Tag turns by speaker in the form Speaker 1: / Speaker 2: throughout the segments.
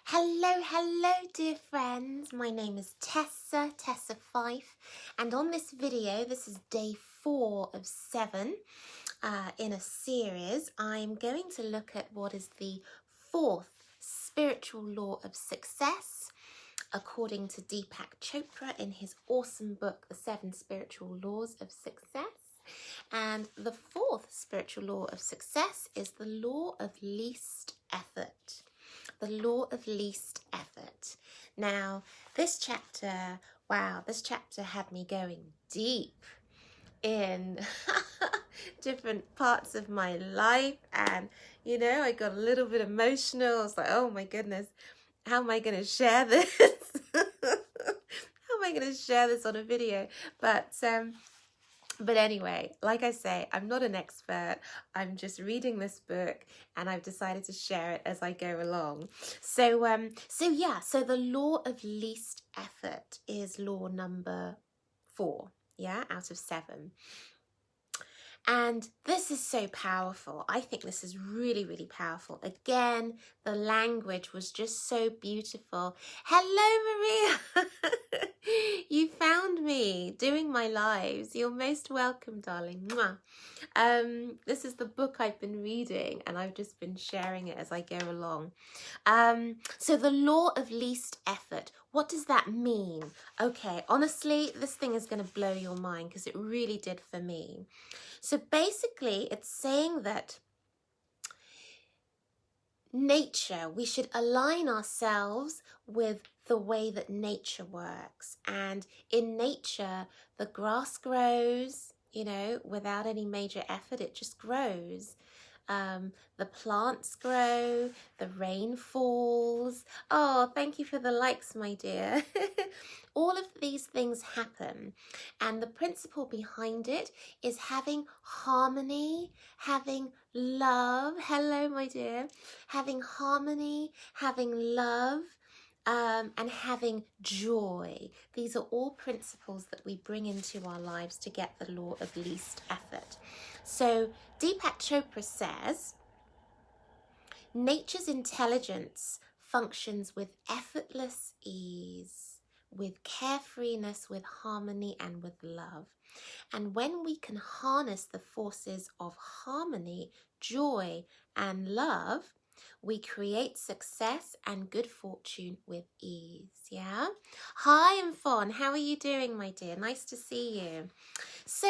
Speaker 1: Hello dear friends, my name is Tessa Fife, and on this video, this is day 4 of 7 in a series. I'm going to look at what is the 4th spiritual law of success according to Deepak Chopra in his awesome book, The 7 Spiritual Laws of Success. And the 4th spiritual law of success is the law of least effort. The law of least effort. Now, this chapter had me going deep in different parts of my life, and I got a little bit emotional. I was like, oh my goodness, how am I going to share this? How am I going to share this on a video? But anyway, like I say, I'm not an expert. I'm just reading this book and I've decided to share it as I go along. So the law of least effort is law number 4, out of 7. And this is so powerful. I think this is really, really powerful. Again, the language was just so beautiful. Hello, Maria. You found me doing my lives. You're most welcome, darling. Mwah. This is the book I've been reading, and I've just been sharing it as I go along. So the law of least effort. What does that mean? Okay, honestly, this thing is going to blow your mind because it really did for me. So basically, it's saying that nature, we should align ourselves with the way that nature works. And in nature, the grass grows, without any major effort, it just grows. The plants grow, the rain falls. Oh, thank you for the likes, my dear. All of these things happen, and the principle behind it is having harmony, having love. Hello, my dear. Having harmony, having love, and having joy. These are all principles that we bring into our lives to get the law of least effort. So Deepak Chopra says, nature's intelligence functions with effortless ease, with carefreeness, with harmony, and with love. And when we can harness the forces of harmony, joy, and love, we create success and good fortune with ease. Yeah? Hi, Mfon. How are you doing, my dear? Nice to see you. So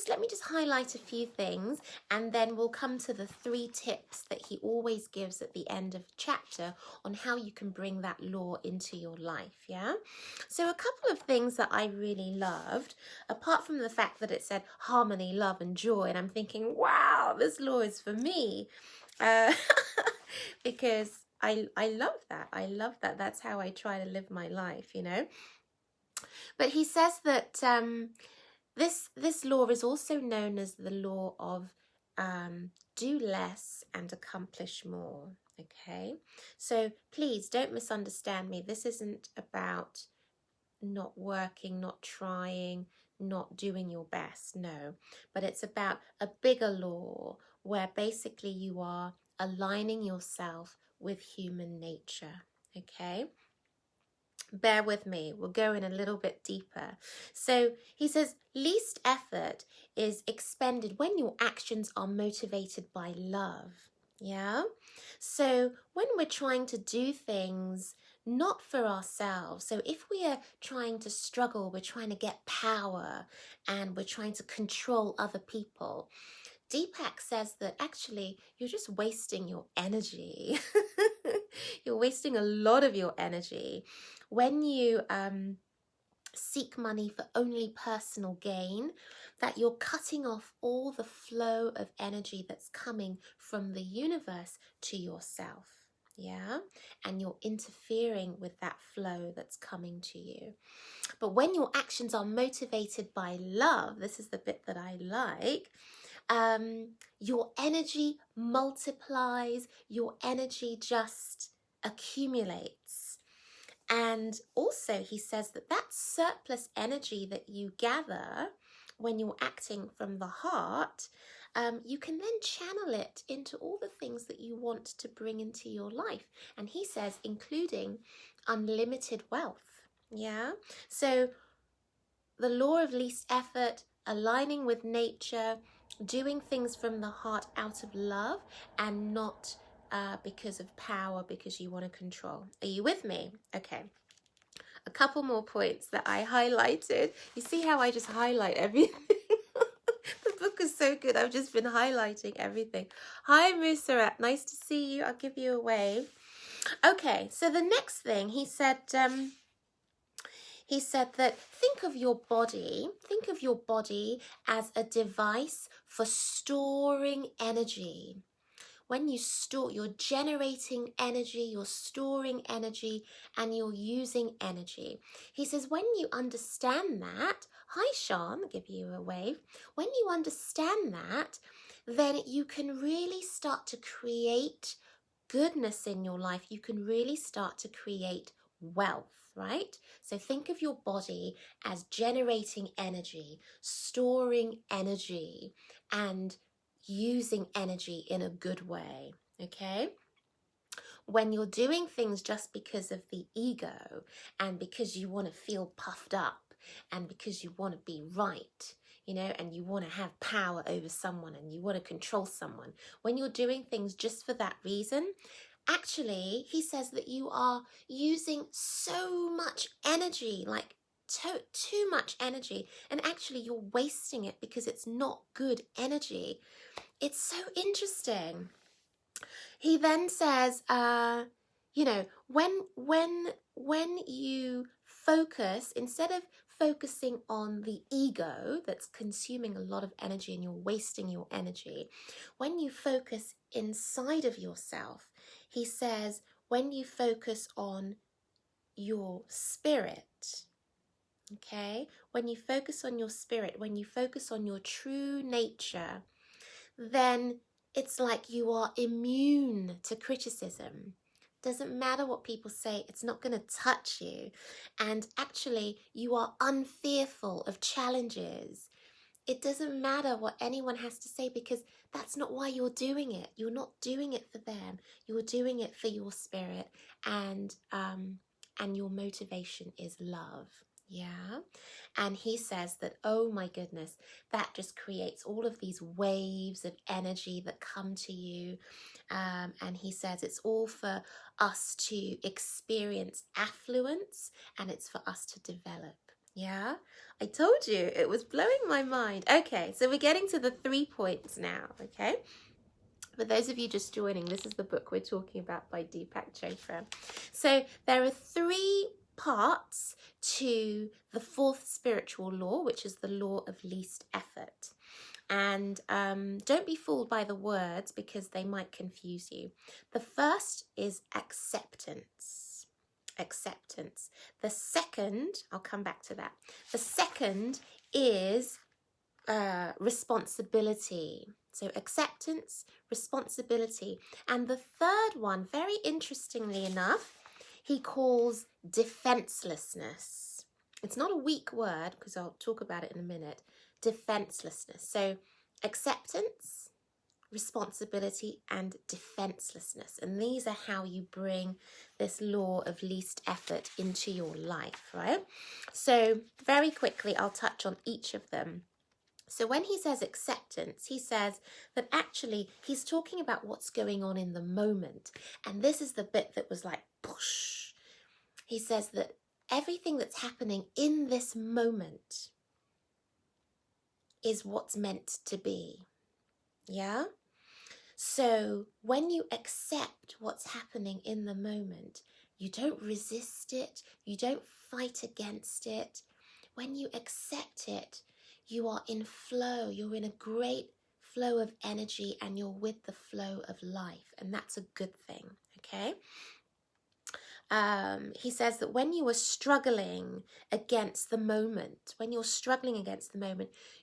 Speaker 1: let me just highlight a few things, and then we'll come to the 3 tips that he always gives at the end of the chapter on how you can bring that law into your life. Yeah? So a couple of things that I really loved, apart from the fact that it said harmony, love, and joy, and I'm thinking, wow, this law is for me. Because I love that. I love that. That's how I try to live my life, But he says that this law is also known as the law of do less and accomplish more. Okay, so please don't misunderstand me. This isn't about not working, not trying, not doing your best. No, but it's about a bigger law where basically you are aligning yourself with human nature. Okay, bear with me, we'll go in a little bit deeper. So he says least effort is expended when your actions are motivated by love. Yeah, so when we're trying to do things not for ourselves, so if we are trying to struggle, we're trying to get power and we're trying to control other people, Deepak says that actually you're just wasting your energy. You're wasting a lot of your energy when you seek money for only personal gain, that you're cutting off all the flow of energy that's coming from the universe to yourself. Yeah, and you're interfering with that flow that's coming to you. But when your actions are motivated by love, this is the bit that I like, your energy multiplies, your energy just accumulates. And also he says that that surplus energy that you gather when you're acting from the heart you can then channel it into all the things that you want to bring into your life. And he says, including unlimited wealth. Yeah. So the law of least effort, aligning with nature, doing things from the heart out of love and not because of power, because you want to control. Are you with me? Okay. A couple more points that I highlighted. You see how I just highlight everything? The book is so good. I've just been highlighting everything. Hi, Musarat. Nice to see you. I'll give you a wave. Okay, so the next thing he said that think of your body as a device for storing energy. When you store, you're generating energy, you're storing energy, and you're using energy. He says, when you understand that, hi Sean, I'll give you a wave. When you understand that, then you can really start to create goodness in your life. You can really start to create wealth, right? So think of your body as generating energy, storing energy, and using energy in a good way, okay? When you're doing things just because of the ego and because you want to feel puffed up and because you want to be right, you know, and you want to have power over someone and you want to control someone, when you're doing things just for that reason, actually, he says that you are using so much energy, like too much energy, and actually you're wasting it because it's not good energy. It's so interesting. He then says, you know, when you focus, instead of focusing on the ego that's consuming a lot of energy and you're wasting your energy, when you focus inside of yourself, he says, when you focus on your spirit, okay, when you focus on your spirit, when you focus on your true nature, then it's like you are immune to criticism. Doesn't matter what people say, it's not going to touch you. And actually, you are unfearful of challenges. It doesn't matter what anyone has to say because that's not why you're doing it. You're not doing it for them. You're doing it for your spirit, and your motivation is love. Yeah. And he says that, oh my goodness, that just creates all of these waves of energy that come to you. And he says it's all for us to experience affluence and it's for us to develop. Yeah, I told you it was blowing my mind. Okay, so we're getting to the 3 points now, okay? For those of you just joining, this is the book we're talking about by Deepak Chopra. So there are 3 parts to the 4th spiritual law, which is the law of least effort. And don't be fooled by the words because they might confuse you. The first is acceptance. Acceptance. The second, I'll come back to that. The second is responsibility. So acceptance, responsibility. And the third one, very interestingly enough, he calls defenselessness. It's not a weak word because I'll talk about it in a minute. Defenselessness. So acceptance, responsibility, and defenselessness. And these are how you bring this law of least effort into your life, right? So very quickly, I'll touch on each of them. So when he says acceptance, he says that actually he's talking about what's going on in the moment. And this is the bit that was like, push. He says that everything that's happening in this moment is what's meant to be. Yeah? So when you accept what's happening in the moment, you don't resist it, you don't fight against it. When you accept it, you are in flow, you're in a great flow of energy and you're with the flow of life. And that's a good thing, okay? He says that when you are struggling against the moment,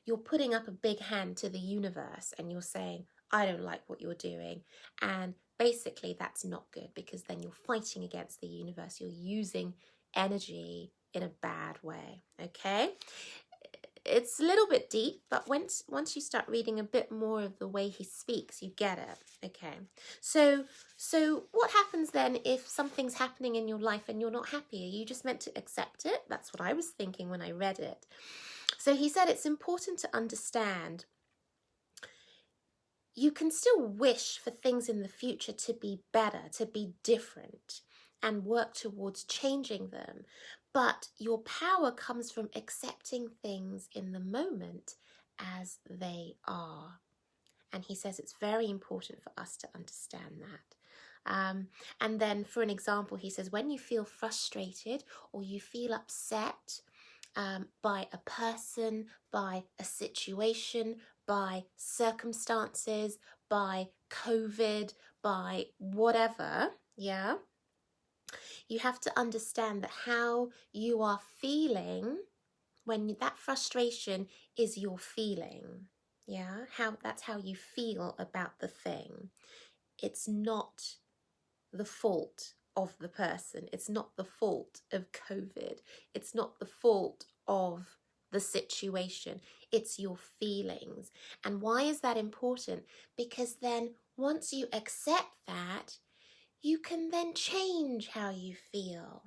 Speaker 1: you're putting up a big hand to the universe and you're saying, I don't like what you're doing. And basically that's not good because then you're fighting against the universe. You're using energy in a bad way, okay? it's a little bit deep, but once you start reading a bit more of the way he speaks, you get it. Okay, so what happens then if something's happening in your life and you're not happy? Are you just meant to accept it? That's what I was thinking when I read it. So he said it's important to understand you can still wish for things in the future to be better, to be different, and work towards changing them. But your power comes from accepting things in the moment as they are. And he says it's very important for us to understand that. And then for an example, he says, when you feel frustrated or you feel upset by a person, by a situation, by circumstances, by COVID, by whatever, yeah, you have to understand that how you are feeling when that frustration is your feeling, yeah, that's how you feel about the thing. It's not the fault of the person. It's not the fault of COVID. It's not the fault of the situation. It's your feelings. And why is that important? Because then once you accept that, you can then change how you feel.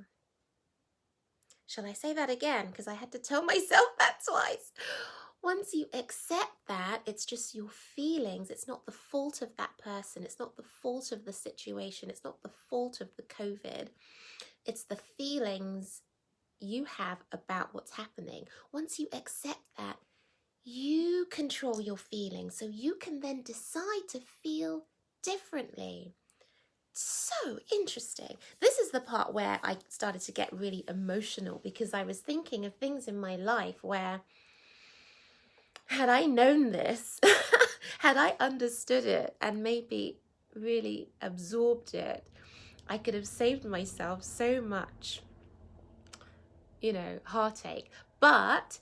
Speaker 1: Shall I say that again? Because I had to tell myself that twice. Once you accept that, it's just your feelings. It's not the fault of that person. It's not the fault of the situation. It's not the fault of the COVID. It's the feelings you have about what's happening. Once you accept that, you control your feelings. So you can then decide to feel differently. So interesting. This is the part where I started to get really emotional because I was thinking of things in my life where, had I known this, had I understood it and maybe really absorbed it, I could have saved myself so much, heartache. But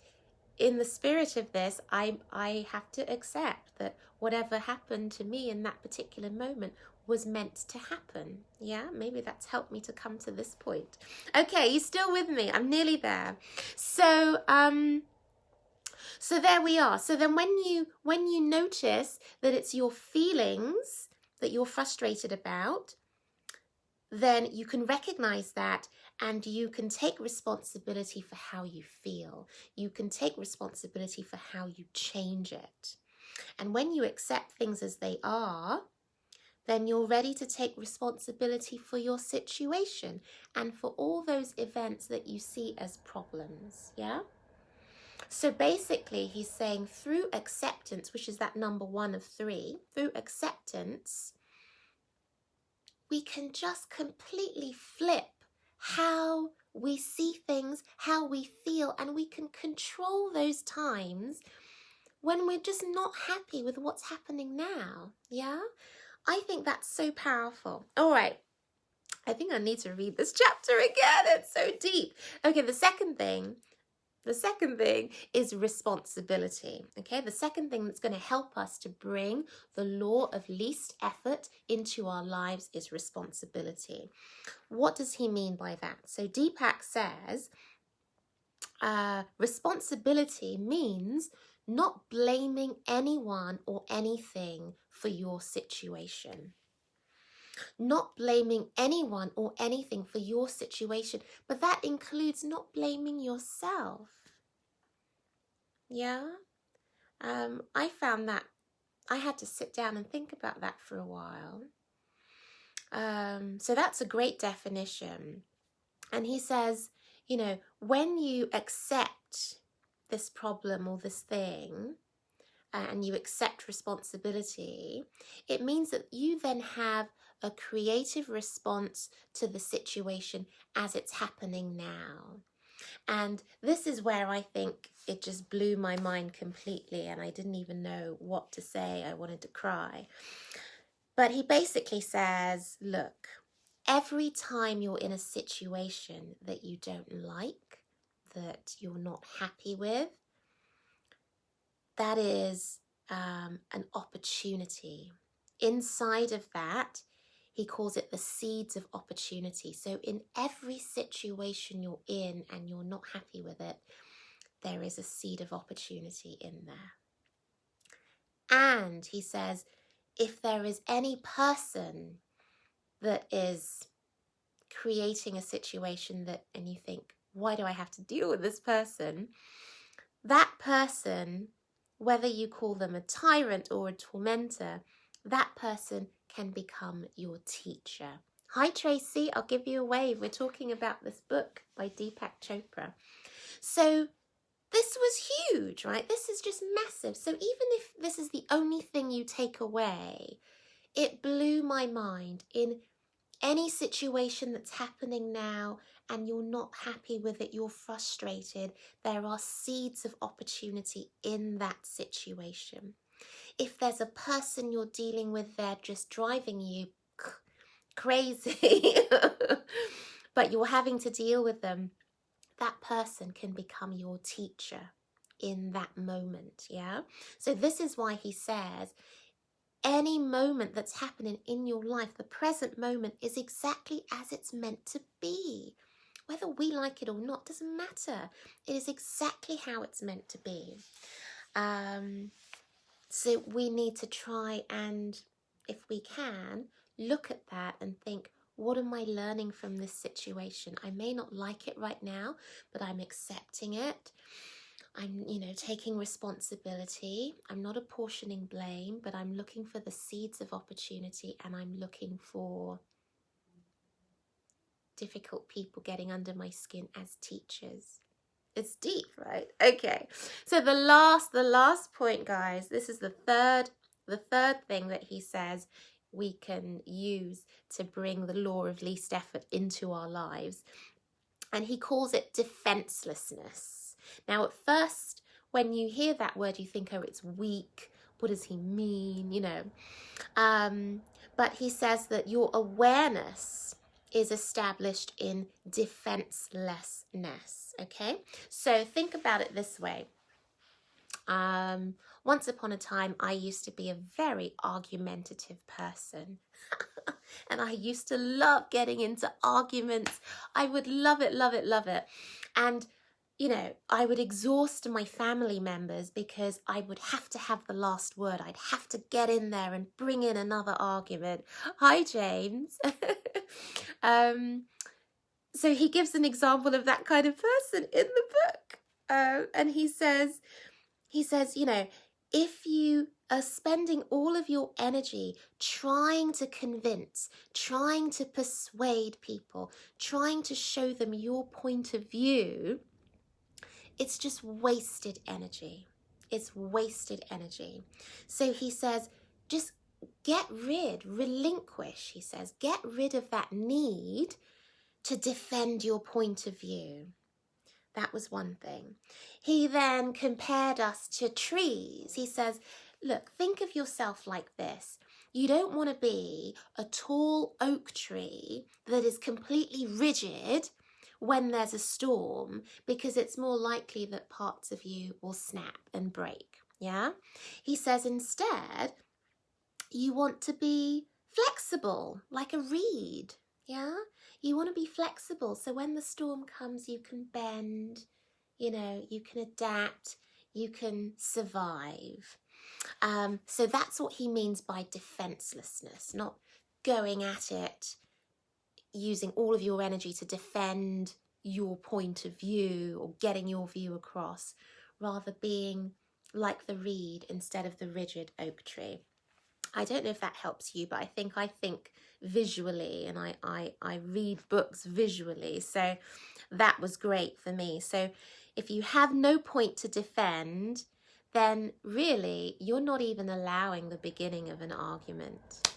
Speaker 1: in the spirit of this, I have to accept that whatever happened to me in that particular moment was meant to happen. Yeah, maybe that's helped me to come to this point. Okay, you still with me? I'm nearly there. So there we are. So then when you notice that it's your feelings that you're frustrated about, then you can recognize that and you can take responsibility for how you feel. You can take responsibility for how you change it. And when you accept things as they are, then you're ready to take responsibility for your situation and for all those events that you see as problems, yeah? So basically, he's saying through acceptance, which is that number 1 of 3, through acceptance, we can just completely flip how we see things, how we feel, and we can control those times when we're just not happy with what's happening now, yeah? I think that's so powerful. All right, I think I need to read this chapter again. It's so deep. Okay, the second thing is responsibility. Okay, the second thing that's going to help us to bring the law of least effort into our lives is responsibility. What does he mean by that? So Deepak says, responsibility means not blaming anyone or anything for your situation. Not blaming anyone or anything for your situation, but that includes not blaming yourself. Yeah? I found that I had to sit down and think about that for a while. So that's a great definition. And he says, when you accept this problem or this thing, and you accept responsibility, it means that you then have a creative response to the situation as it's happening now. And this is where I think it just blew my mind completely and I didn't even know what to say. I wanted to cry. But he basically says, look, every time you're in a situation that you don't like, that you're not happy with, that is an opportunity. Inside of that, he calls it the seeds of opportunity. So in every situation you're in and you're not happy with it, there is a seed of opportunity in there. And he says, if there is any person that is creating a situation that, and you think, why do I have to deal with this person? That person, whether you call them a tyrant or a tormentor, that person can become your teacher. Hi Tracy, I'll give you a wave. We're talking about this book by Deepak Chopra. So this was huge, right? This is just massive. So even if this is the only thing you take away, it blew my mind. In any situation that's happening now and you're not happy with it, you're frustrated, there are seeds of opportunity in that situation. If there's a person you're dealing with, they're just driving you crazy, but you're having to deal with them, that person can become your teacher in that moment, yeah? So this is why he says, any moment that's happening in your life, the present moment, is exactly as it's meant to be. Whether we like it or not, doesn't matter. It is exactly how it's meant to be. So we need to try and, if we can, look at that and think, what am I learning from this situation? I may not like it right now, but I'm accepting it. I'm, taking responsibility. I'm not apportioning blame, but I'm looking for the seeds of opportunity, and I'm looking for difficult people getting under my skin as teachers. It's deep, right? Okay. So the last point, guys, this is the third thing that he says we can use to bring the law of least effort into our lives. And he calls it defenselessness. Now, at first, when you hear that word, you think, oh, it's weak. What does he mean? But he says that your awareness is established in defenselessness. Okay, so think about it this way. Once upon a time, I used to be a very argumentative person. And I used to love getting into arguments. I would love it, love it, love it. And, I would exhaust my family members because I would have to have the last word. I'd have to get in there and bring in another argument. Hi, James. So he gives an example of that kind of person in the book. And he says, if you are spending all of your energy trying to convince, trying to persuade people, trying to show them your point of view, it's just wasted energy. It's wasted energy. So he says, just relinquish, he says, get rid of that need to defend your point of view. That was one thing. He then compared us to trees. He says, look, think of yourself like this. You don't want to be a tall oak tree that is completely rigid when there's a storm, because it's more likely that parts of you will snap and break. Yeah? He says instead, you want to be flexible like a reed. Yeah? You want to be flexible, so when the storm comes, you can bend, you can adapt, you can survive. So that's what he means by defenselessness, not going at it using all of your energy to defend your point of view or getting your view across, rather being like the reed instead of the rigid oak tree. I don't know if that helps you, but I think visually, and I read books visually, so that was great for me. So if you have no point to defend, then really you're not even allowing the beginning of an argument,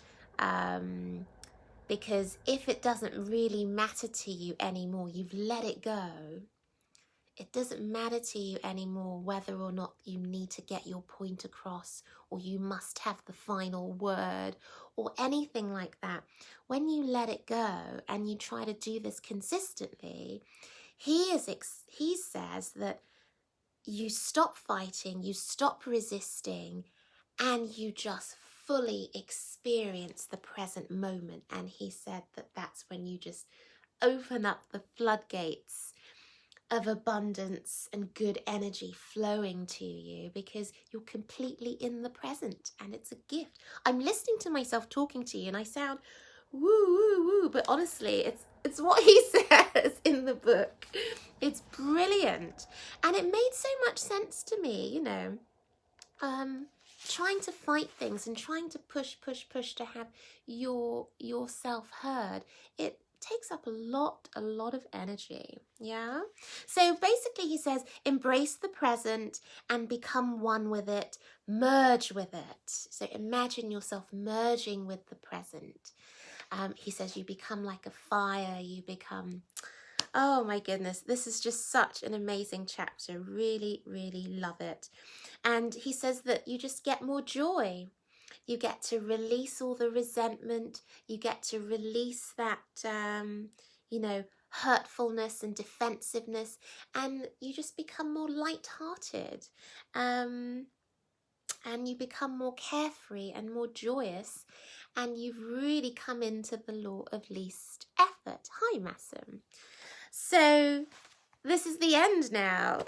Speaker 1: because if it doesn't really matter to you anymore, you've let it go. It doesn't matter to you anymore whether or not you need to get your point across, or you must have the final word, or anything like that. When you let it go and you try to do this consistently, he says that you stop fighting, you stop resisting, and you just fully experience the present moment. And he said that that's when you just open up the floodgates of abundance and good energy flowing to you because you're completely in the present and it's a gift. I'm listening to myself talking to you and I sound woo woo woo, but honestly it's what he says in the book. It's brilliant and it made so much sense to me, you know. Trying to fight things and trying to push to have yourself heard, it takes up a lot of energy. Yeah. So basically he says, embrace the present and become one with it, merge with it. So imagine yourself merging with the present. He says you become like a fire, you become, oh my goodness, this is just such an amazing chapter. Really, really love it. And he says that you just get more joy. You get to release all the resentment. You get to release that, you know, hurtfulness and defensiveness. And you just become more lighthearted. And you become more carefree and more joyous. And you've really come into the law of least effort. Hi, Massam. So this is the end now.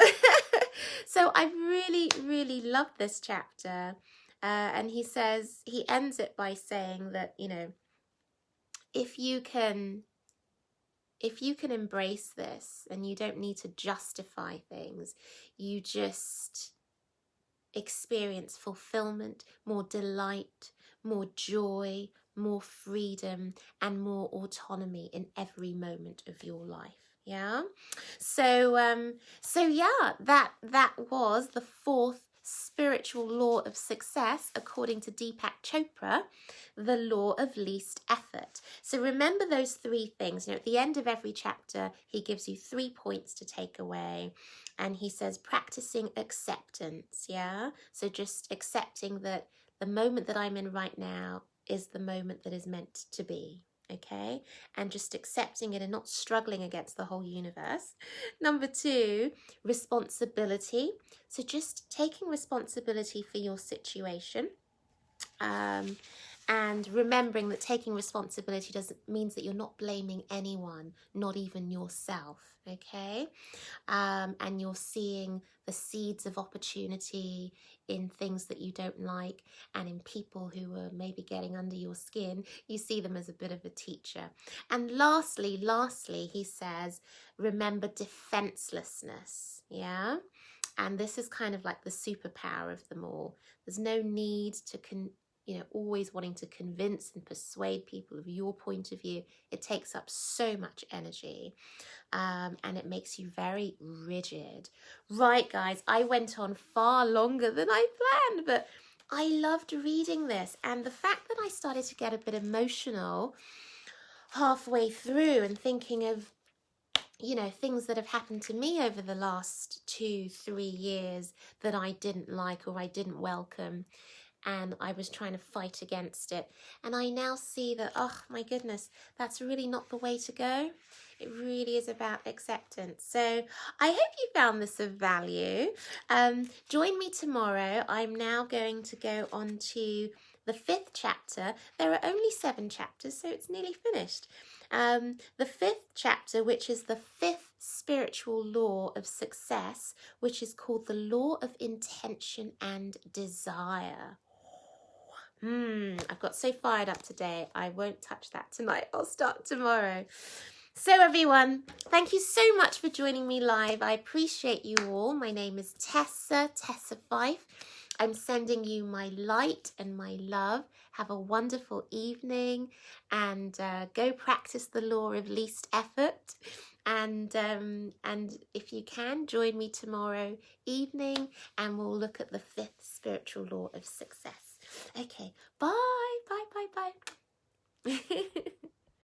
Speaker 1: So I really, really love this chapter. And he says, he ends it by saying that, you know, if you can embrace this and you don't need to justify things, you just experience fulfillment, more delight, more joy, more freedom, and more autonomy in every moment of your life. Yeah. So yeah, that was the fourth spiritual law of success according to Deepak Chopra, the law of least effort. So remember those three things. You know, at the end of every chapter, he gives you 3 points to take away. And he says practicing acceptance. Yeah. So just accepting that the moment that I'm in right now is the moment that is meant to be. Okay, and just accepting it and not struggling against the whole universe. Number 2, responsibility. So just taking responsibility for your situation. And remembering that taking responsibility means that you're not blaming anyone, not even yourself. Okay, and you're seeing the seeds of opportunity in things that you don't like and in people who are maybe getting under your skin. You see them as a bit of a teacher. And lastly, he says, remember defenselessness. Yeah. And this is kind of like the superpower of them all. There's no need to always wanting to convince and persuade people of your point of view. It takes up so much energy. And it makes you very rigid. Right, guys, I went on far longer than I planned, but I loved reading this. And the fact that I started to get a bit emotional halfway through and thinking of, you know, things that have happened to me over the last 2-3 years that I didn't like or I didn't welcome. And I was trying to fight against it. And I now see that, oh my goodness, that's really not the way to go. It really is about acceptance. So I hope you found this of value. Join me tomorrow. I'm now going to go on to the 5th chapter. There are only 7 chapters, so it's nearly finished. The 5th chapter, which is the 5th spiritual law of success, which is called the law of intention and desire. I've got so fired up today. I won't touch that tonight. I'll start tomorrow. So everyone, thank you so much for joining me live. I appreciate you all. My name is Tessa Fife. I'm sending you my light and my love. Have a wonderful evening and go practice the law of least effort. And if you can, join me tomorrow evening and we'll look at the 5th spiritual law of success. Okay, bye.